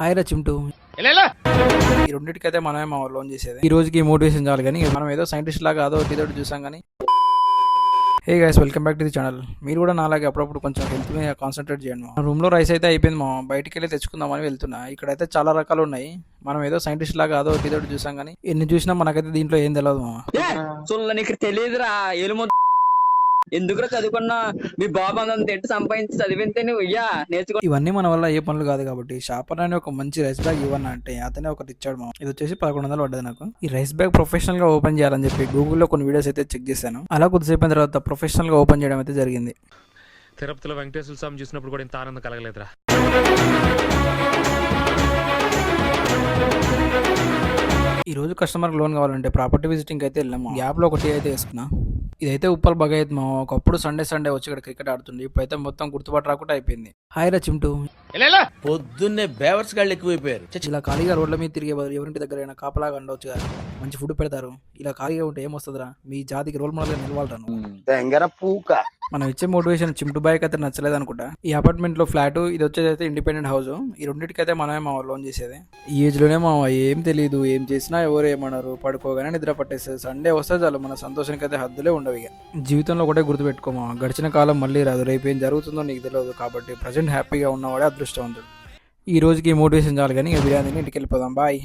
Hi రా చింటూ. ఈ రెండింటికైతే మనమే మా లోన్ చేసేది. ఈ రోజుకి మోటివేషన్ చాలు కానీ మనం ఏదో సైంటిస్ట్ లాగా అదో ఇదోటి చూసాం కానీ. Hey guys, welcome back to the channel. మీరు కూడా నాలాగే అప్పుడప్పుడు కొంచెం హెల్త్ మీద కాన్సన్ట్రేట్ చేయండి. మా రూమ్ లో రైస్ అయితే అయిపోయింది. మా బయటికి వెళ్ళి తెచ్చుకుందామని వెళ్తున్నా. ఇక్కడైతే చాలా రకాలు ఉన్నాయి. మనం ఏదో సైంటిస్ట్ లాగా అదో ఇదోటి చూసాం కానీ ఎన్ని చూసినా మనకైతే దీంట్లో ఏం తెలియదు మామ. నీకు తెలియదురా ఏలుమో ఎందుకు చదువుకున్నా మీ బాబు అంత ఎట్టు సంపాదించి చదివితే నువ్వు నేర్చుకో. ఇవన్నీ మన వల్ల ఏ పనులు కాదు కాబట్టి షాపర్ అని ఒక మంచి రైస్ బ్యాగ్ ఇవ్వన్నా అంటే అతనే ఒకటి ఇచ్చాడు మామ. ఇది వచ్చేసి 1100 పడ్డది నాకు. ఈ రైస్ బ్యాగ్ ప్రొఫెషనల్ గా ఓపెన్ చేయాలని చెప్పి గూగుల్లో కొన్ని వీడియోస్ అయితే చెక్ చేశాను. అలా కొద్దిసేపు అయిన తర్వాత ప్రొఫెషనల్ గా ఓపెన్ చేయడం అయితే జరిగింది. తిరుపతిలో వెంకటేశ్వర స్వామి చూసినప్పుడు కూడా ఇంత ఆనందం కలగలేదురా. ఈ రోజు కస్టమర్ లోన్ కావాలంటే ప్రాపర్టీ విజిటింగ్ అయితే వెళ్ళాము. గ్యాప్ లో ఒకటి అయితే వేసుకున్నా. ఇదైతే ఉప్పల్ బాగా అయితే మా ఒకప్పుడు సండే వచ్చి ఇక్కడ క్రికెట్ ఆడుతుంది. ఇప్పుడైతే మొత్తం గుర్తుపట్టు రాకుండా అయిపోయింది. హాయ్ రా చింటూ. పొద్దున్నే బేవర్స్ గాళ్ళు ఎక్కువైపోయారు. ఇలా ఖాళీగా రోడ్ల మీద తిరిగే బదులు ఎవరింటి దగ్గర అయినా కాపలాగా ఉండవచ్చు కదా. మంచి ఫుడ్ పెడతారు. ఇలా ఖాళీగా ఉంటే ఏమొస్తుందిరా, మీ జాతికి రోల్ మోడల్ నిలవాలరా. మనం ఇచ్చే మోటివేషన్ చింటూ బాయ్కి అయితే నచ్చలేదు అనుకుంటా. ఈ అపార్ట్మెంట్ లో ఫ్లాట్, ఇది వచ్చేది అయితే ఇండిపెండెంట్ హౌస్. ఈ రెండింటికైతే మనమే మా లోన్ చేసేది. ఈ ఏజ్ లోనే మా ఏం తెలియదు, ఏం చేసినా ఎవరు ఏమన్నారు, పడుకోగానే నిద్ర పట్టేస్తుంది. సండే వస్తే చాలు మన సంతోషానికి అయితే హద్దులే ఉండవు. ఇక జీవితంలో ఒకటే గుర్తుపెట్టుకోమా, గడిచిన కాలం మళ్ళీ రాదు. రేపు ఏం జరుగుతుందో నీకు తెలియదు. కాబట్టి ప్రజెంట్ హ్యాపీగా ఉన్నవాడే అదృష్టవంతుడు. ఈ రోజుకి మోటివేషన్ చాలు కానీ బిర్యానీని ఇంటికి వెళ్ళిపోదాం. బాయ్.